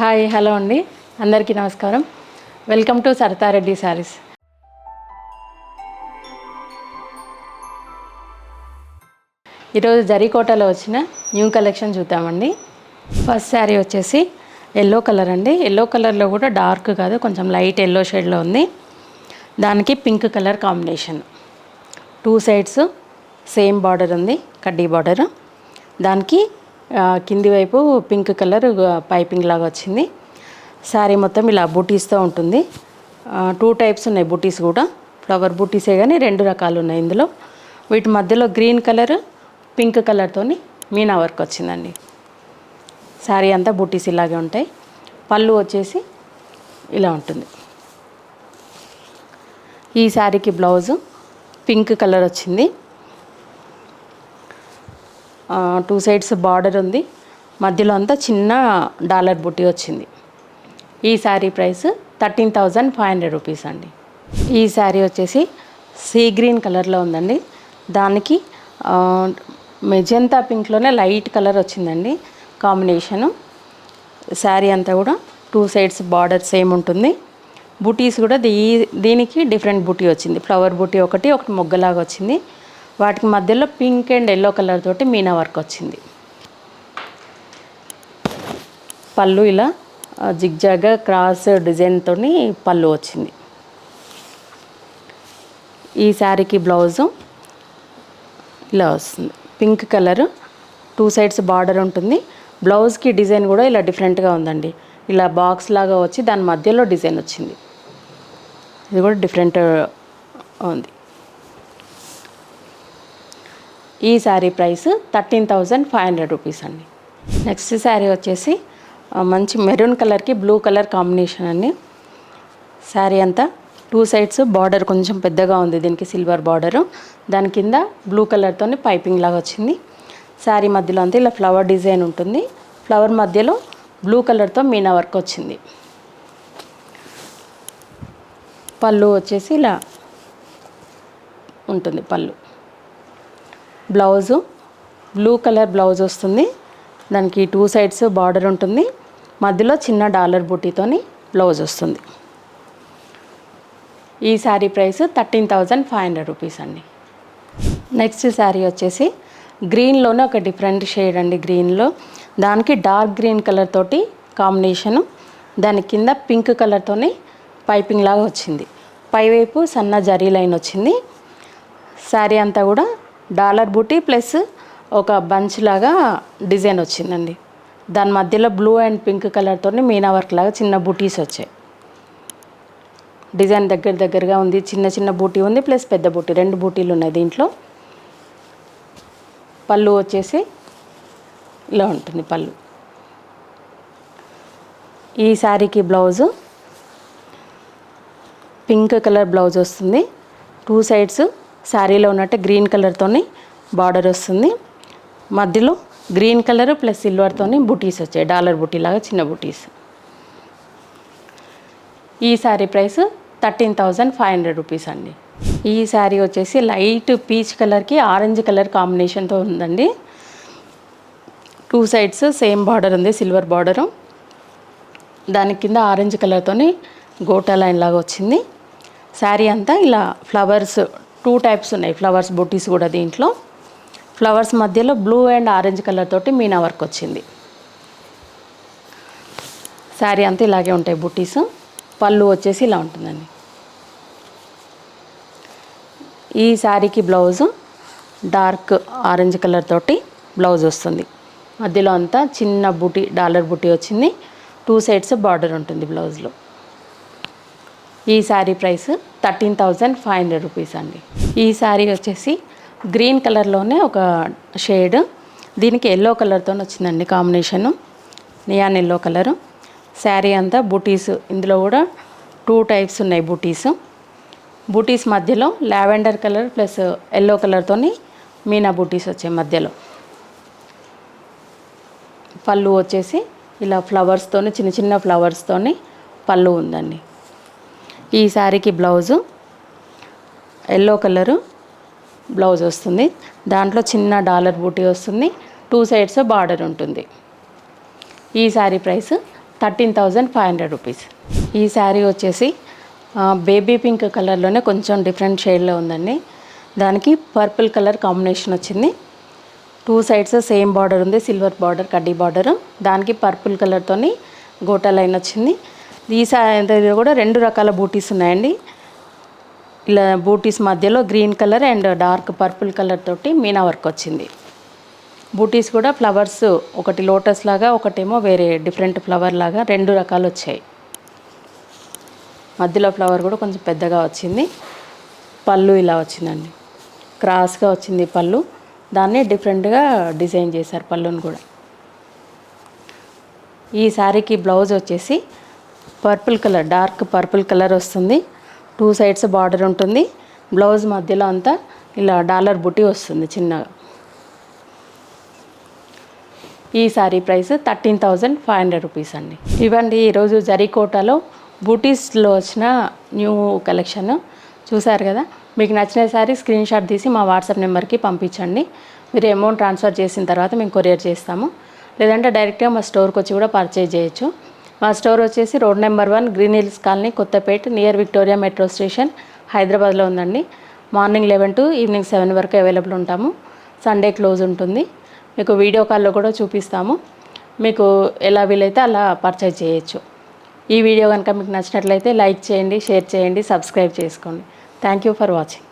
Hi hello అండి, అందరికీ నమస్కారం. Welcome to Saritha Reddy saris. ఈరోజు జరీకోటలో వచ్చిన న్యూ కలెక్షన్ చూద్దామండి. ఫస్ట్ శారీ వచ్చేసి ఎల్లో కలర్ అండి. ఎల్లో కలర్లో కూడా డార్క్ కాదు, కొంచెం లైట్ ఎల్లో షేడ్లో ఉంది. దానికి pink colour combination, two sides same border ఉంది, కడ్డీ బార్డర్. దానికి కింది వైపు పింక్ కలర్ పైపింగ్ లాగా వచ్చింది. శారీ మొత్తం ఇలా బూటీస్తో ఉంటుంది. టూ టైప్స్ ఉన్నాయి బూటీస్ కూడా, ఫ్లవర్ బూటీసే కానీ రెండు రకాలు ఉన్నాయి ఇందులో. వీటి మధ్యలో గ్రీన్ కలర్ పింక్ కలర్తో మీనా వర్క్ వచ్చిందండి. శారీ అంతా బూటీస్ ఇలాగే ఉంటాయి. పళ్ళు వచ్చేసి ఇలా ఉంటుంది. ఈ శారీకి బ్లౌజు పింక్ కలర్ వచ్చింది. టూ సైడ్స్ బార్డర్ ఉంది, మధ్యలో అంతా చిన్న డాలర్ బుట్టి వచ్చింది. ఈ శారీ ప్రైస్ 13,500 రూపీస్ అండి. ఈ శారీ వచ్చేసి సీ గ్రీన్ కలర్లో ఉందండి. దానికి మెజెంతా పింక్లోనే లైట్ కలర్ వచ్చిందండి కాంబినేషను. శారీ అంతా కూడా టూ సైడ్స్ బార్డర్ సేమ్ ఉంటుంది. బూటీస్ కూడా దీనికి డిఫరెంట్ బూటీ వచ్చింది. ఫ్లవర్ బూటీ ఒకటి మొగ్గలాగా వచ్చింది. వాటికి మధ్యలో పింక్ అండ్ ఎల్లో కలర్ తోటి మీనా వర్క్ వచ్చింది. పళ్ళు ఇలా జిగ్జాగా క్రాస్ డిజైన్తో పళ్ళు వచ్చింది. ఈ శారీకి బ్లౌజు ఇలా వస్తుంది, pink colour, two sides border ఉంటుంది. బ్లౌజ్కి డిజైన్ కూడా ఇలా డిఫరెంట్గా ఉందండి. ఇలా బాక్స్ లాగా వచ్చి దాని మధ్యలో డిజైన్ వచ్చింది. ఇది కూడా డిఫరెంట్ ఉంది. ఈ శారీ ప్రైస్ 13,500 రూపీస్ అండి. నెక్స్ట్ శారీ వచ్చేసి మంచి మెరూన్ కలర్కి బ్లూ కలర్ కాంబినేషన్ అండి. శారీ అంతా టూ సైడ్స్ బార్డర్ కొంచెం పెద్దగా ఉంది, దీనికి సిల్వర్ బార్డరు. దాని కింద బ్లూ కలర్తో పైపింగ్ లాగా వచ్చింది. శారీ మధ్యలో అంతా ఇలా ఫ్లవర్ డిజైన్ ఉంటుంది. ఫ్లవర్ మధ్యలో బ్లూ కలర్తో మీనా వర్క్ వచ్చింది. పళ్ళు వచ్చేసి ఇలా ఉంటుంది. పళ్ళు బ్లౌజు బ్లూ కలర్ బ్లౌజ్ వస్తుంది. దానికి టూ సైడ్స్ బార్డర్ ఉంటుంది, మధ్యలో చిన్న డాలర్ బూటీతోని బ్లౌజ్ వస్తుంది. ఈ శారీ ప్రైస్ 13,500 రూపీస్ అండి. నెక్స్ట్ శారీ వచ్చేసి గ్రీన్లోనే ఒక డిఫరెంట్ షేడ్ అండి. గ్రీన్లో దానికి డార్క్ గ్రీన్ కలర్ తోటి కాంబినేషను. దాని కింద పింక్ కలర్తోని పైపింగ్ లాగా వచ్చింది. పైవైపు సన్న జరీ లైన్ వచ్చింది. శారీ అంతా కూడా డాలర్ బూటీ ప్లస్ ఒక బంచ్ లాగా డిజైన్ వచ్చిందండి. దాని మధ్యలో బ్లూ అండ్ పింక్ కలర్తో మీనా వర్క్ లాగా చిన్న బూటీస్ వచ్చాయి. డిజైన్ దగ్గరగా ఉంది. చిన్న చిన్న బూటీ ఉంది ప్లస్ పెద్ద బూటీ, రెండు బూటీలు ఉన్నాయి దీంట్లో. పళ్ళు వచ్చేసి ఇలా ఉంటుంది. పళ్ళు ఈ శారీకి బ్లౌజు పింక్ కలర్ బ్లౌజ్ వస్తుంది. టూ సైడ్స్ శారీలో ఉన్నట్టు గ్రీన్ కలర్తోని బార్డర్ వస్తుంది. మధ్యలో గ్రీన్ కలర్ ప్లస్ సిల్వర్తోని బూటీస్ వచ్చాయి, డాలర్ బూటీ లాగా చిన్న బూటీస్. ఈ శారీ ప్రైస్ 13,500 రూపీస్ అండి. ఈ శారీ వచ్చేసి లైట్ పీచ్ కలర్కి ఆరెంజ్ కలర్ కాంబినేషన్తో ఉందండి. టూ సైడ్స్ సేమ్ బార్డర్ ఉంది, సిల్వర్ బార్డరు. దాని కింద ఆరెంజ్ కలర్తోని గోటా లైన్ లాగా వచ్చింది. శారీ అంతా ఇలా ఫ్లవర్స్ టూ టైప్స్ ఉన్నాయి, ఫ్లవర్స్ బూటీస్ కూడా దీంట్లో. ఫ్లవర్స్ మధ్యలో బ్లూ అండ్ ఆరెంజ్ కలర్ తోటి మీనా వర్క్ వచ్చింది. శారీ అంతా ఇలాగే ఉంటాయి బూటీస్. పళ్ళు వచ్చేసి ఇలా ఉంటుందండి. ఈ శారీకి బ్లౌజు డార్క్ ఆరెంజ్ కలర్ తోటి బ్లౌజ్ వస్తుంది. మధ్యలో అంతా చిన్న బూటీ డాలర్ బూటీ వచ్చింది. టూ సైడ్స్ బార్డర్ ఉంటుంది బ్లౌజ్లో. ఈ శారీ ప్రైస్ 13,500 రూపీస్ అండి. ఈ శారీ వచ్చేసి గ్రీన్ కలర్లోనే ఒక షేడ్, దీనికి ఎల్లో కలర్తో వచ్చిందండి combination, neon yellow colour. Sari అంతా బూటీస్, ఇందులో కూడా టూ టైప్స్ ఉన్నాయి బూటీస్. బూటీస్ మధ్యలో లావెండర్ కలర్ ప్లస్ ఎల్లో కలర్తో మీనా బూటీస్ వచ్చాయి మధ్యలో. పళ్ళు వచ్చేసి ఇలా ఫ్లవర్స్తోని చిన్న చిన్న ఫ్లవర్స్తోని పళ్ళు ఉందండి. ఈ శారీకి బ్లౌజు ఎల్లో కలరు బ్లౌజ్ వస్తుంది. దాంట్లో చిన్న డాలర్ బూటీ వస్తుంది, టూ సైడ్స్ బార్డర్ ఉంటుంది. ఈ శారీ ప్రైస్ 13,500 రూపీస్. ఈ శారీ వచ్చేసి బేబీ పింక్ కలర్లోనే కొంచెం డిఫరెంట్ షేడ్లో ఉందండి. దానికి పర్పుల్ కలర్ కాంబినేషన్ వచ్చింది. 2 సైడ్స్ సేమ్ బార్డర్ ఉంది, సిల్వర్ బార్డర్, కడ్డీ బార్డర్. దానికి పర్పుల్ కలర్తోని గోటా లైన్ వచ్చింది. ఈ శారీ కూడా 2 రకాల బూటీస్ ఉన్నాయండి. ఇలా బూటీస్ మధ్యలో green colour and dark purple colour తోటి మీనా వర్క్ వచ్చింది. బూటీస్ కూడా ఫ్లవర్స్, ఒకటి లోటస్ లాగా, ఒకటేమో వేరే డిఫరెంట్ ఫ్లవర్ లాగా 2 రకాలు వచ్చాయి. మధ్యలో ఫ్లవర్ కూడా కొంచెం పెద్దగా వచ్చింది. పళ్ళు ఇలా వచ్చిందండి, క్రాస్గా వచ్చింది పళ్ళు. దాన్ని డిఫరెంట్గా డిజైన్ చేశారు పళ్ళుని కూడా. ఈ శారీకి బ్లౌజ్ వచ్చేసి purple colour, dark purple colour వస్తుంది. 2 సైడ్స్ బార్డర్ ఉంటుంది. బ్లౌజ్ మధ్యలో అంతా ఇలా డాలర్ బుటీ వస్తుంది చిన్నగా. ఈ శారీ ప్రైస్ 13,500 రూపీస్ అండి. ఇవ్వండి ఈరోజు జరీకోటాలో బూటీస్లో వచ్చిన న్యూ కలెక్షన్ చూసారు కదా. మీకు నచ్చిన శారీ స్క్రీన్ షాట్ తీసి మా వాట్సాప్ నెంబర్కి పంపించండి. మీరు అమౌంట్ ట్రాన్స్ఫర్ చేసిన తర్వాత మేము కొరియర్ చేస్తాము. లేదంటే డైరెక్ట్గా మా స్టోర్కి వచ్చి కూడా పర్చేజ్ చేయొచ్చు. మా స్టోర్ వచ్చేసి road number 1, green hills colony, Kothapet, near Victoria metro station, హైదరాబాద్లో ఉందండి. మార్నింగ్ 11 to ఈవినింగ్ 7 వరకు అవైలబుల్ ఉంటాము. సండే క్లోజ్ ఉంటుంది. మీకు వీడియో కాల్లో కూడా చూపిస్తాము. మీకు ఎలా వీలైతే అలా పర్చేజ్ చేయొచ్చు. ఈ వీడియో కనుక మీకు నచ్చినట్లయితే లైక్ చేయండి, షేర్ చేయండి, సబ్స్క్రైబ్ చేసుకోండి. Thank you for watching.